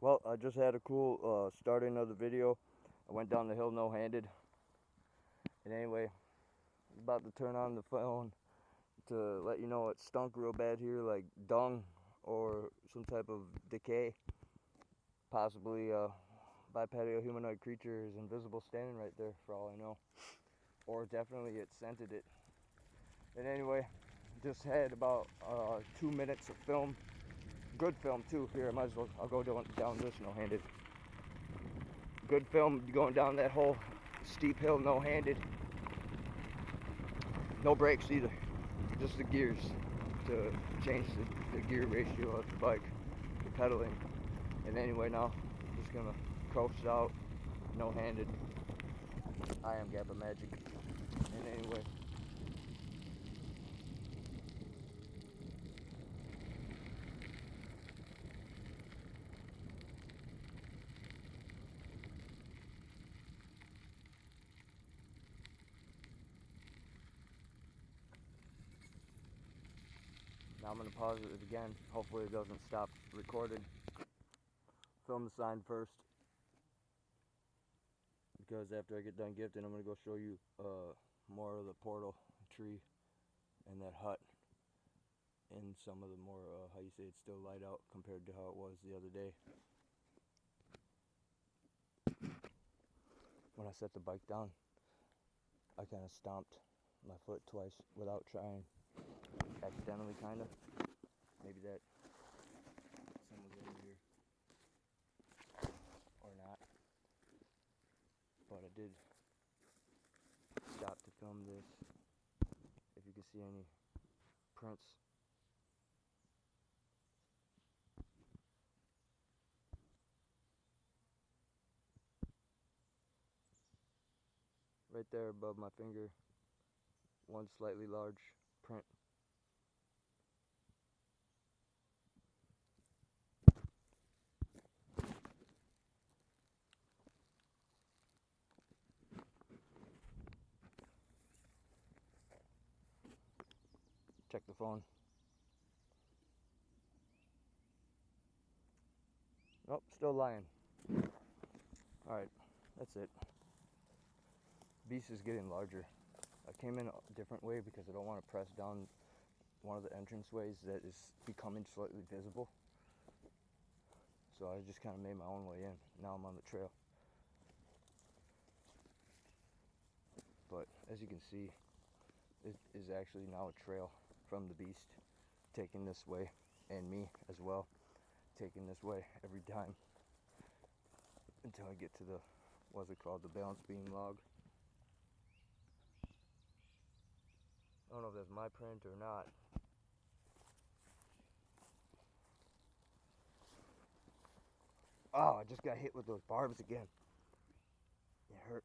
Well, I just had a cool starting of the video. I went down the hill no-handed. And anyway, I'm about to turn on the phone to let you know it stunk real bad here, like dung or some type of decay. Possibly bipedal humanoid creature is invisible standing right there for all I know. Or definitely it scented it. And anyway, just had about 2 minutes of film. Good film too. Here, I might as well, I'll go down this no-handed. Good film going down that whole steep hill no-handed. No brakes either. Just the gears to change the gear ratio of the bike, the pedaling. And anyway, now I'm just gonna coast out no-handed. I am GappaMagix. And anyway, now I'm gonna pause it again. Hopefully it doesn't stop recording. Film the sign first, because after I get done gifting, I'm gonna go show you more of the portal tree and that hut and some of the more how you say it's still light out compared to how it was the other day. When I set the bike down, I kind of stomped my foot twice without trying, accidentally kind of. Maybe that some was over here or not, but I did stop to film this. If you can see any prints. Right there above my finger, one slightly large print. Check the phone. Nope, still lying. Alright, that's it. Beast is getting larger. I came in a different way because I don't want to press down one of the entranceways that is becoming slightly visible. So I just kind of made my own way in. Now I'm on the trail. But as you can see, it is actually now a trail from the beast taking this way, and me as well taking this way every time until I get to the, what's it called, the balance beam log. I don't know if that's my print or not. Oh, I just got hit with those barbs again. It hurt.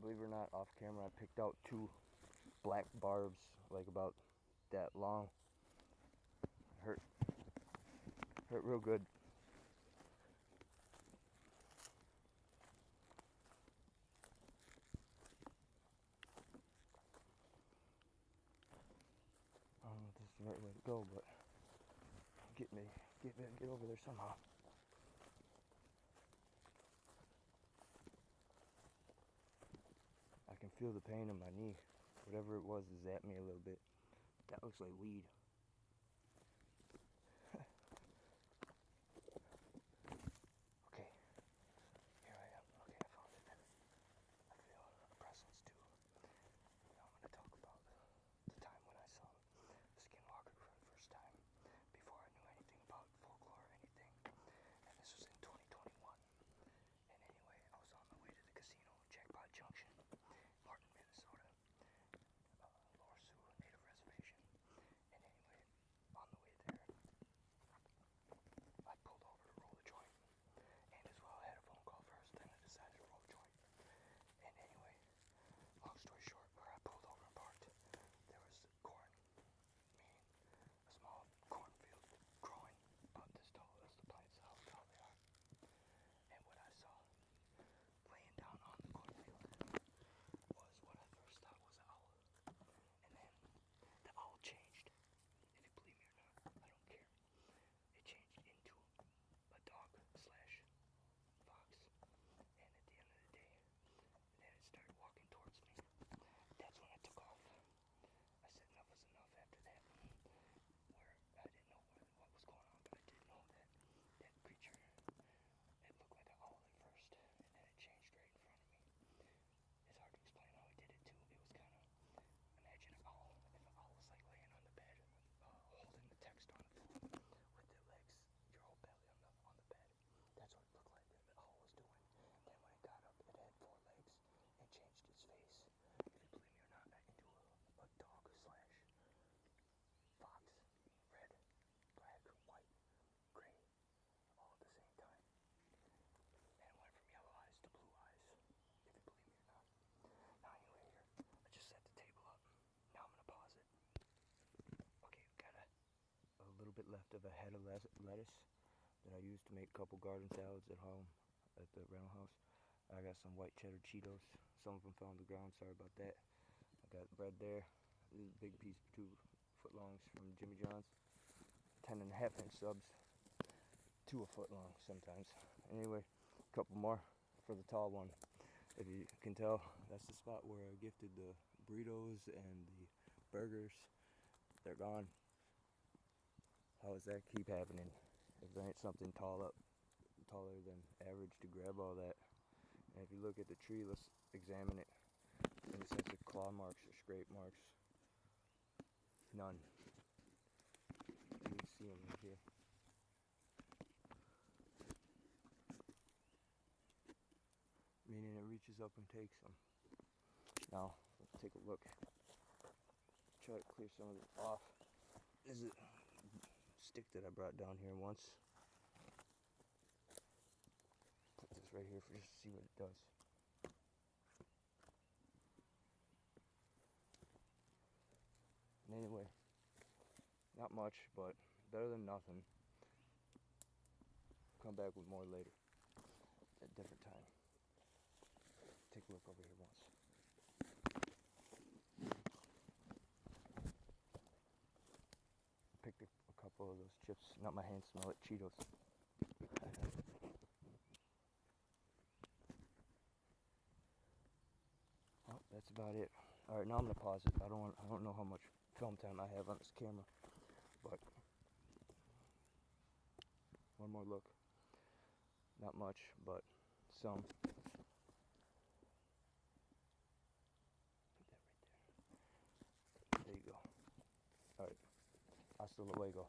Believe it or not, off camera I picked out 2 black barbs, like about that long. Hurt real good. I don't know if this is the right way to go, but get over there somehow. I can feel the pain in my knee. Whatever it was is at me a little bit. That looks like weed. Okay, here I am. Okay, I found it. I feel a presence too. Now I'm going to talk about the time when I saw Skinwalker for the first time, before I knew anything about folklore or anything. And this was in 2021. And anyway, I was on my way to the casino, Jackpot Junction, Martin, Minnesota, Lower Sioux Native Reservation. And bit left of a head of lettuce that I used to make a couple garden salads at home at the rental house. I got some white cheddar Cheetos. Some of them fell on the ground. Sorry about that. I got bread there. This is a big piece of 2 foot longs from Jimmy John's. 10.5-inch subs. 2 a foot long sometimes. Anyway, a couple more for the tall one. If you can tell, that's the spot where I gifted the burritos and the burgers. They're gone. How does that keep happening? If there ain't something taller than average to grab all that. And if you look at the tree, let's examine it in the sense of claw marks or scrape marks. None. You can see them right here. Meaning it reaches up and takes them. Now, let's take a look. Try to clear some of this off. This is a stick that I brought down here once. Put this right here for just to see what it does. And anyway, not much, but better than nothing. Come back with more later at a different time. Take a look over here once. Picked a couple of those chips. Not my hands smell like Cheetos. Well, that's about it. All right, now I'm gonna pause it. I don't know how much film time I have on this camera, but one more look. Not much, but some. Put that right there. There you go. All right. Hasta luego.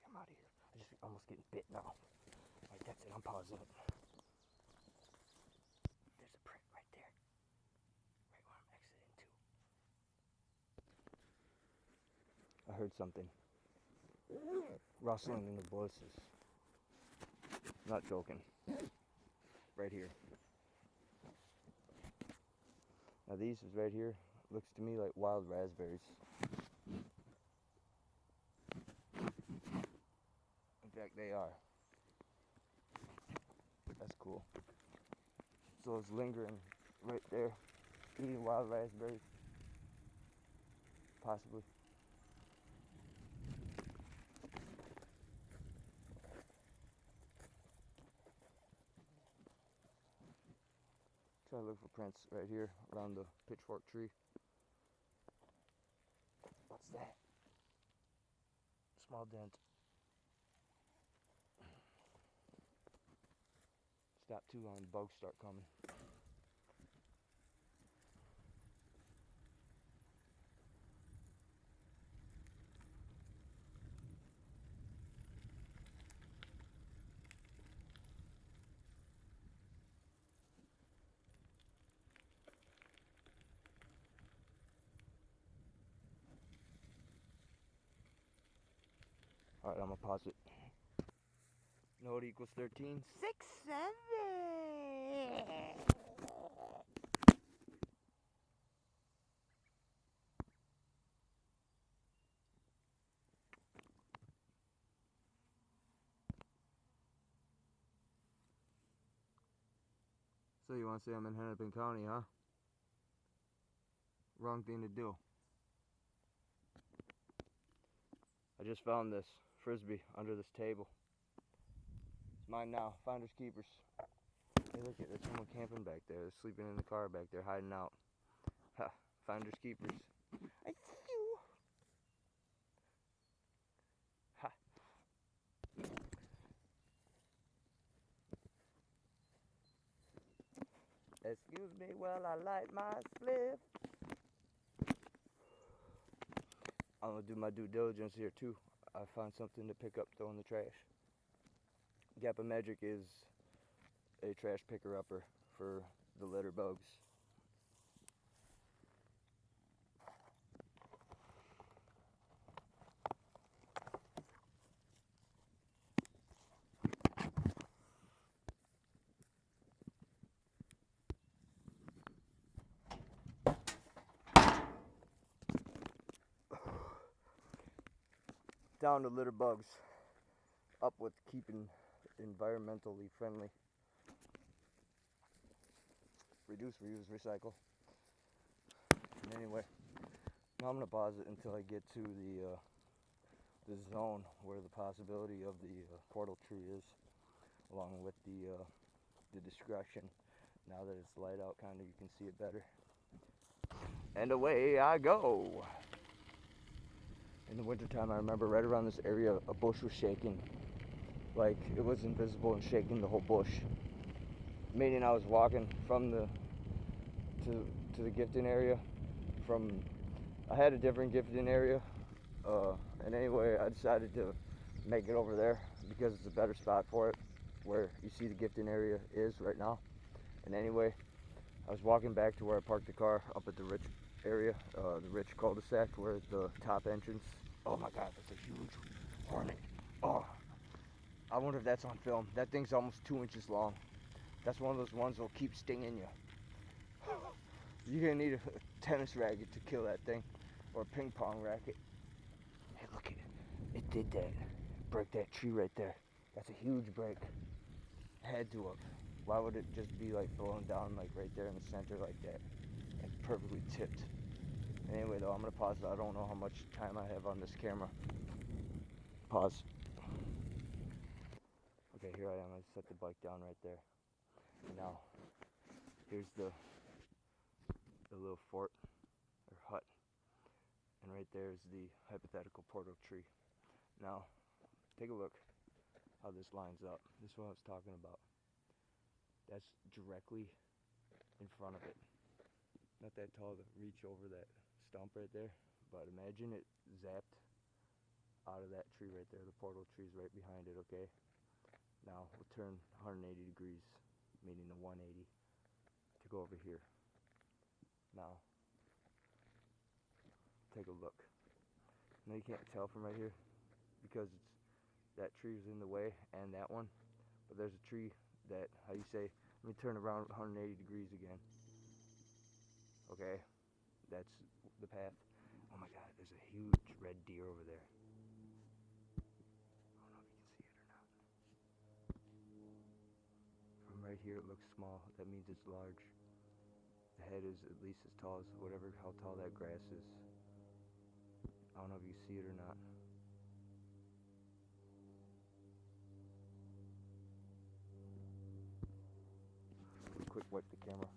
I'm out of here. I just almost getting bit now. Alright, that's it. I'm pausing it. There's a print right there. Right where I'm exiting to. I heard something. Rustling in the bushes. Not joking. Right here. Now these is right here. Looks to me like wild raspberries. In fact, they are. That's cool. So it's lingering right there, eating wild raspberries, possibly. Try to look for prints right here around the pitchfork tree. What's that? Small dent. Stop too long, bugs start coming. Alright, I'm gonna pause it. You know what equals 13? 6, 7! So you want to say I'm in Hennepin County, huh? Wrong thing to do. I just found this frisbee under this table. It's mine now. Finders keepers. Hey, look at there's someone camping back there. They're sleeping in the car back there, hiding out. Ha! Finders keepers. I see you. Ha! Excuse me while I light my spliff. I'm gonna do my due diligence here too. I found something to pick up, throw in the trash. GappaMagix is a trash picker upper for the litter bugs. Down to litter bugs, up with keeping environmentally friendly. Reduce, reuse, recycle. And anyway, now I'm gonna pause it until I get to the zone where the possibility of the portal tree is, along with the discretion. Now that it's light out, kind of, you can see it better. And away I go. In the wintertime, I remember right around this area, a bush was shaking. Like, it was invisible and shaking the whole bush. Meaning I was walking from to the gifting area. I had a different gifting area. And anyway, I decided to make it over there because it's a better spot for it, where you see the gifting area is right now. And anyway, I was walking back to where I parked the car up at the rich area, the rich cul-de-sac, where the top entrance. Oh my God, that's a huge hornet. Oh, I wonder if that's on film. That thing's almost 2 inches long. That's one of those ones that'll keep stinging you. You're gonna need a tennis racket to kill that thing, or a ping pong racket. Hey, look at it. It did that. Break that tree right there. That's a huge break. Had to have. Why would it just be like blown down like right there in the center like that? And perfectly tipped. Anyway though, I'm gonna pause it. I don't know how much time I have on this camera. Pause. Okay, here I am. I set the bike down right there. And now, here's the little fort or hut. And right there is the hypothetical portal tree. Now, take a look how this lines up. This is what I was talking about. That's directly in front of it. Not that tall to reach over that stump right there, but imagine it zapped out of that tree right there. The portal tree's right behind it, okay? Now we'll turn 180 degrees, meaning the 180, to go over here. Now, take a look. Now you can't tell from right here because that tree is in the way and that one, but there's a tree that, how you say, let me turn around 180 degrees again. Okay, that's the path. Oh my God, there's a huge red deer over there. I don't know if you can see it or not. From right here it looks small, that means it's large. The head is at least as tall as how tall that grass is. I don't know if you see it or not. Quick wipe the camera.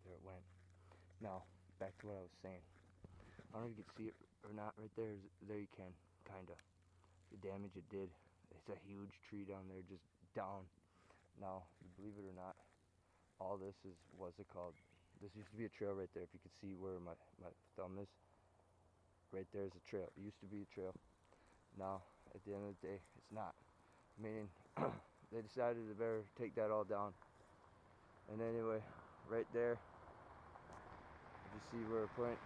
There it went. Now, back to what I was saying. I don't know if you can see it or not right there. There you can, kinda. The damage it did. It's a huge tree down there, just down. Now, believe it or not, all this is, what's it called? This used to be a trail right there. If you could see where my thumb is, right there is a trail. It used to be a trail. Now, at the end of the day, it's not. Meaning, they decided to better take that all down. And anyway, right there, if you see where I point,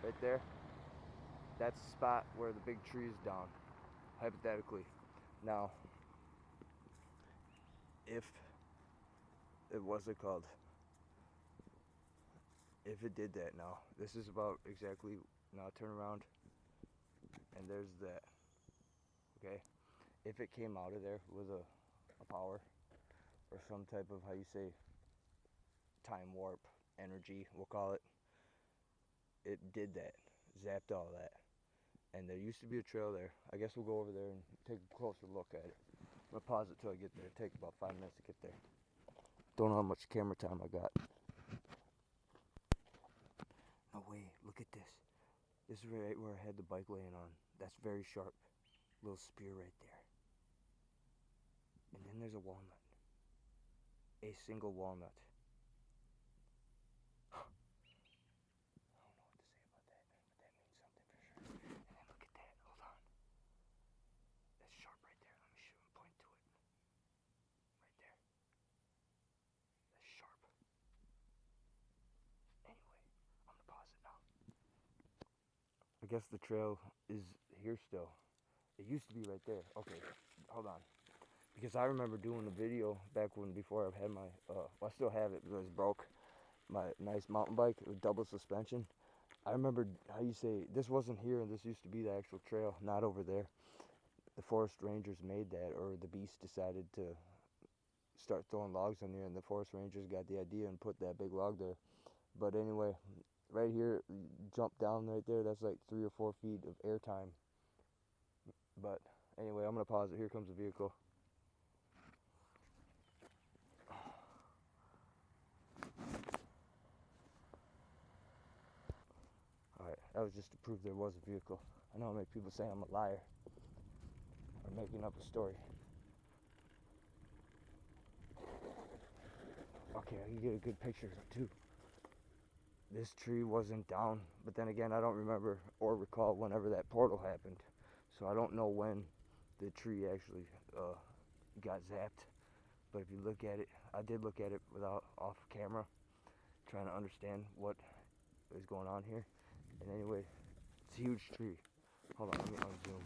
right there, that's the spot where the big tree is down, hypothetically. Now, if it was it called, if it did that now, this is about exactly, now turn around, and there's that, okay? If it came out of there with a power, or some type of, how you say, time warp energy, we'll call it, it did that, zapped all that. And there used to be a trail there. I guess we'll go over there and take a closer look at it. I'm gonna pause it till I get there. Take about 5 minutes to get there. Don't know how much camera time I got. No way, look at this. This is right where I had the bike laying on. That's very sharp. Little spear right there. And then there's a walnut. A single walnut. I don't know what to say about that, but that means something for sure. And then look at that, hold on. That's sharp right there. Let me shoot and point to it. Right there. That's sharp. Anyway, I'm gonna pause it now. I guess the trail is here still. It used to be right there. Okay, hold on. Because I remember doing a video back when, before I had my, well, I still have it, but it was broke. My nice mountain bike with double suspension. I remember how you say, this wasn't here and this used to be the actual trail, not over there. The forest rangers made that, or the beast decided to start throwing logs on there, and the forest rangers got the idea and put that big log there. But anyway, right here, jump down right there, that's like 3 or 4 feet of airtime. But anyway, I'm gonna pause it. Here comes the vehicle. Alright, that was just to prove there was a vehicle. I know how many people say I'm a liar or making up a story. Okay, I can get a good picture too. This tree wasn't down, but then again, I don't remember or recall whenever that portal happened. So I don't know when the tree actually got zapped. But if you look at it, I did look at it without off camera, trying to understand what is going on here. And anyway, it's a huge tree. Hold on, let me unzoom.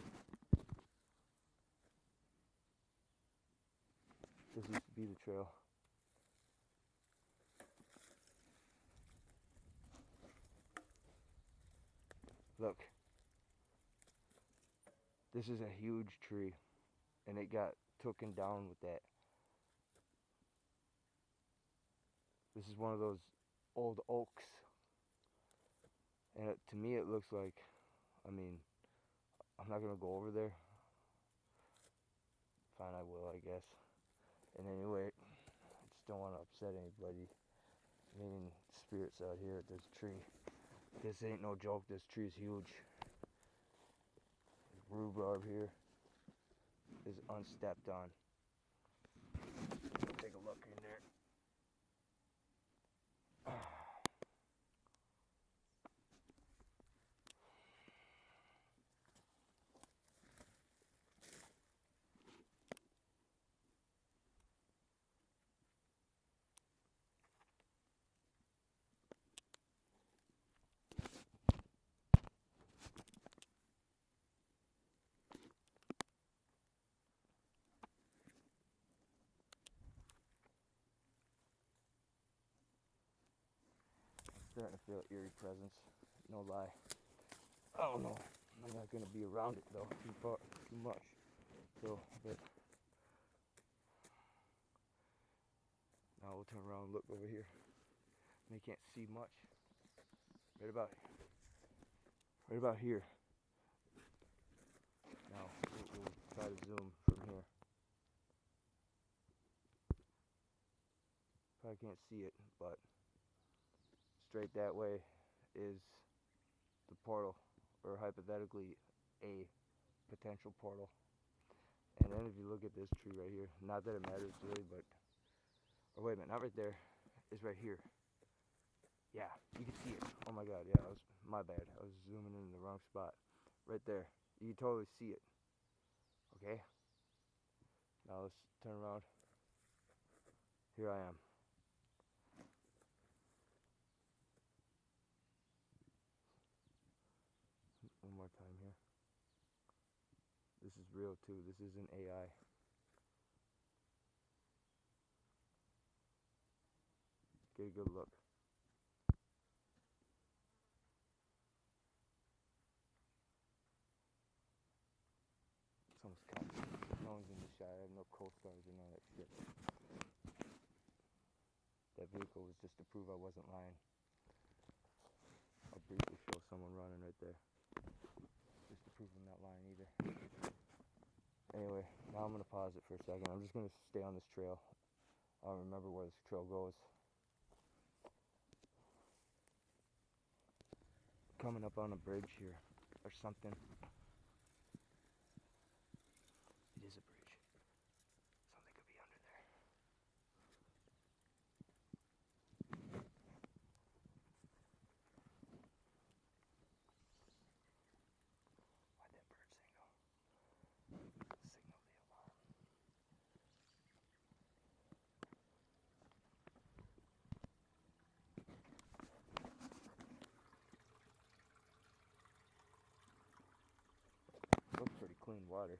This used to be the trail. Look, this is a huge tree, and it got taken down with that. This is one of those old oaks, and to me it looks like, I mean, I'm not gonna go over there. Fine, I will, I guess. And anyway, I just don't want to upset anybody. Meaning spirits out here at this tree. This ain't no joke. This tree is huge. This rhubarb here is unstepped on. Take a look in there. Starting to feel eerie presence. No lie. I don't know. I'm not gonna be around it though too much. So, but now we'll turn around and look over here. And you can't see much. Right about here. Now we'll try to zoom from here. Probably can't see it, but straight that way is the portal, or hypothetically a potential portal. And then if you look at this tree right here, not that it matters really, but, or wait a minute, not right there, it's right here. Yeah, you can see it. Oh my god, yeah, my bad. I was zooming in the wrong spot. Right there. You can totally see it. Okay? Now let's turn around. Here I am. One more time here. This is real too. This isn't AI. Get a good look. It's almost cut. No one's in the shot. I have no co-stars and all that shit. That vehicle was just to prove I wasn't lying. I'll briefly show someone running right there, just to prove I'm not lying either. Anyway, now I'm gonna pause it for a second. I'm just gonna stay on this trail. I don't remember where this trail goes. Coming up on a bridge here, or something. It is a bridge. Something could be under there. Why'd that bird signal? Signal the alarm. Looks pretty clean water.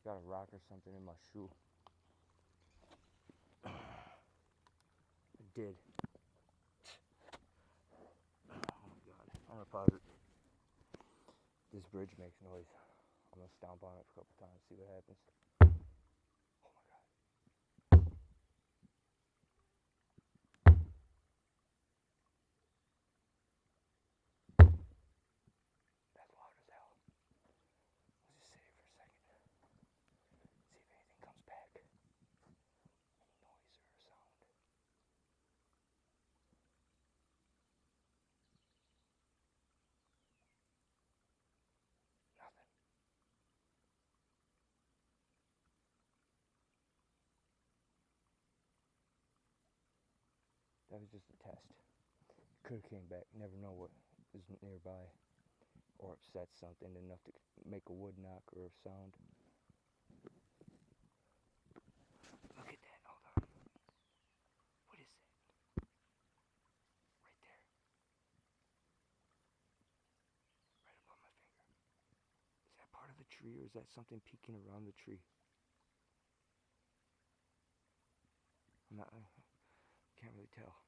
Got a rock or something in my shoe. It did. Oh my god. I'm gonna pause it. This bridge makes noise. I'm gonna stomp on it for a couple times, see what happens. Oh my god. That's loud as hell. Let's just sit here for a second. See if anything comes back. Any noise or a sound. Nothing. That was just a test. Could have came back. Never know what is nearby or upsets something enough to make a wood knock or a sound. Look at that. Hold on. What is that? Right there. Right above my finger. Is that part of the tree or is that something peeking around the tree? I can't really tell.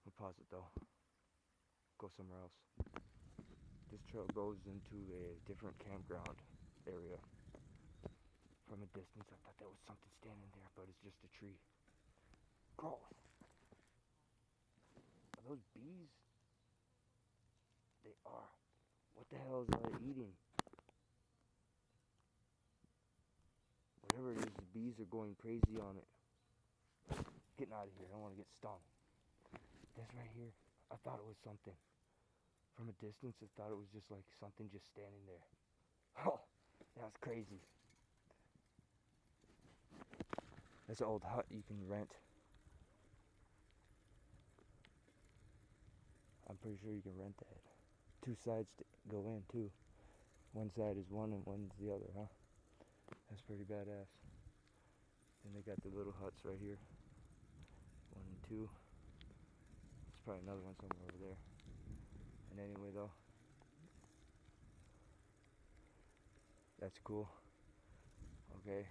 I'll pause it though. Go somewhere else. This trail goes into a different campground area. From a distance, I thought there was something standing there, but it's just a tree. Gross. Are those bees? They are. What the hell is that eating? Whatever it is, the bees are going crazy on it. Getting out of here. I don't want to get stung. This right here, I thought it was something. From a distance, I thought it was just like something just standing there. Oh, that's crazy. That's an old hut you can rent. I'm pretty sure you can rent that. 2 sides to go in too. One side is one and one's the other, huh? That's pretty badass. And they got the little huts right here. 1 and 2. There's probably another one somewhere over there. And anyway though, that's cool. Okay.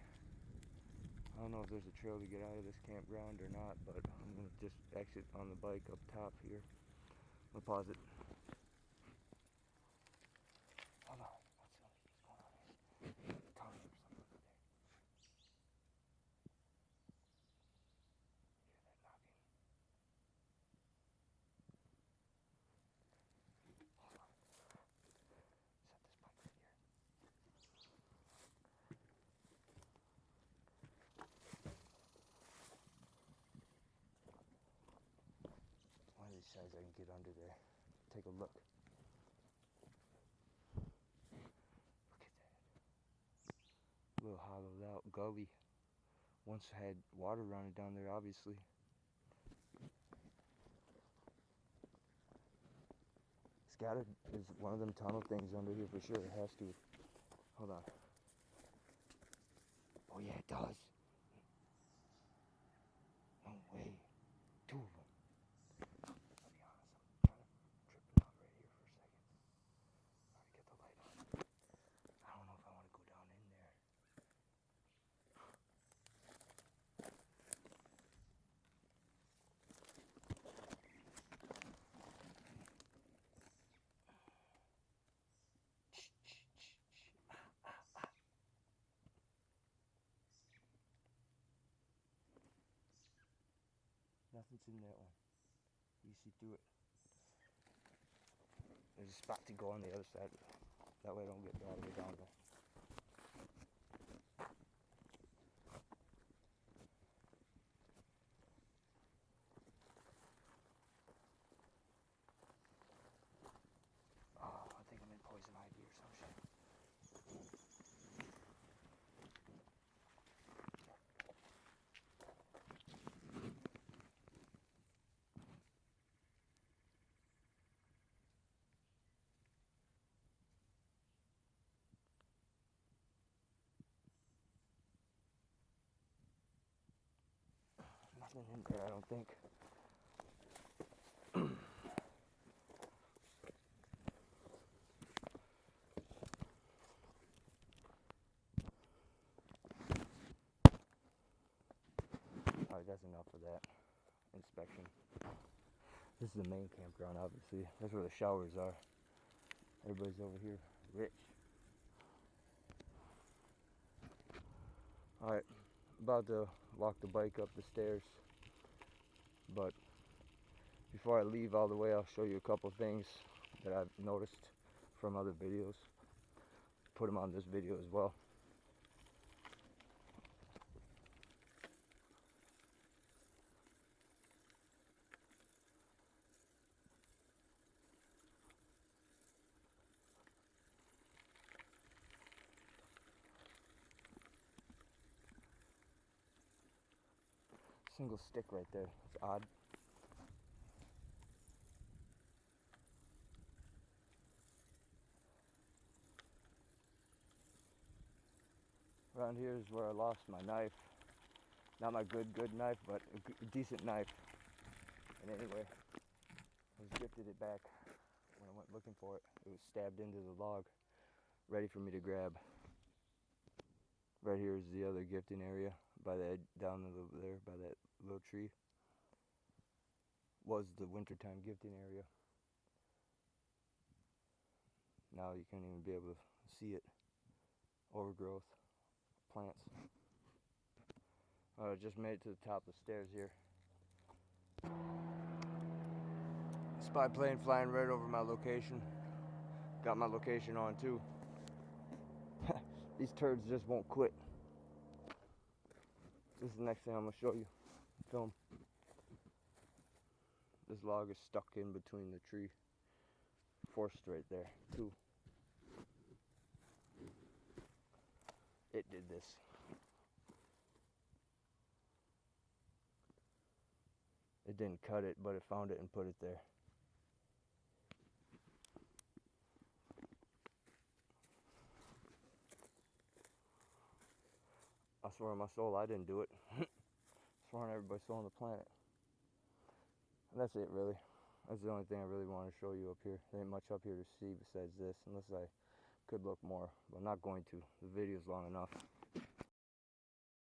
I don't know if there's a trail to get out of this campground or not, but I'm gonna just exit on the bike up top here. I'm gonna pause it. Hold on. What's going on here? Tongues or something over there. Hear that knocking? Hold on. Set this bike right here. One of these sides I can get under there. Take a look. Look at that. A little hollowed out gully. Once had water running down there, obviously. Scattered is one of them tunnel things under here for sure. It has to. Hold on. Oh yeah, it does. No way. 2 of them. I'll be honest, I'm kind of tripping out right here for a second. Gotta get the light on. I don't know if I want to go down in there. Nothing's in that one. You see through it. There's a spot to go on the other side. That way I don't get all the way down there. Oh, I think I'm in poison ivy or some shit. Nothing in there, I don't think. Alright, that's enough of that inspection. This is the main campground, obviously. That's where the showers are. Everybody's over here rich. Alright, about to walk the bike up the stairs. But before I leave all the way, I'll show you a couple things that I've noticed from other videos. Put them on this video as well. Single stick right there. It's odd. Around here is where I lost my knife. Not my good knife, but a decent knife. And anyway, I was gifted it back when I went looking for it. It was stabbed into the log, ready for me to grab. Right here is the other gifting area, by that down there by that little tree. Was the wintertime gifting area. Now you can't even be able to see it. Overgrowth, plants. I just made it to the top of the stairs here. Spy plane flying right over my location. Got my location on too. These turds just won't quit. This is the next thing I'm gonna show you. Film. This log is stuck in between the tree. Forced right there, too. It did this. It didn't cut it, but it found it and put it there. I swear on my soul, I didn't do it. I swear on everybody's soul on the planet. And that's it, really. That's the only thing I really want to show you up here. There ain't much up here to see besides this, unless I could look more. But I'm not going to. The video's long enough.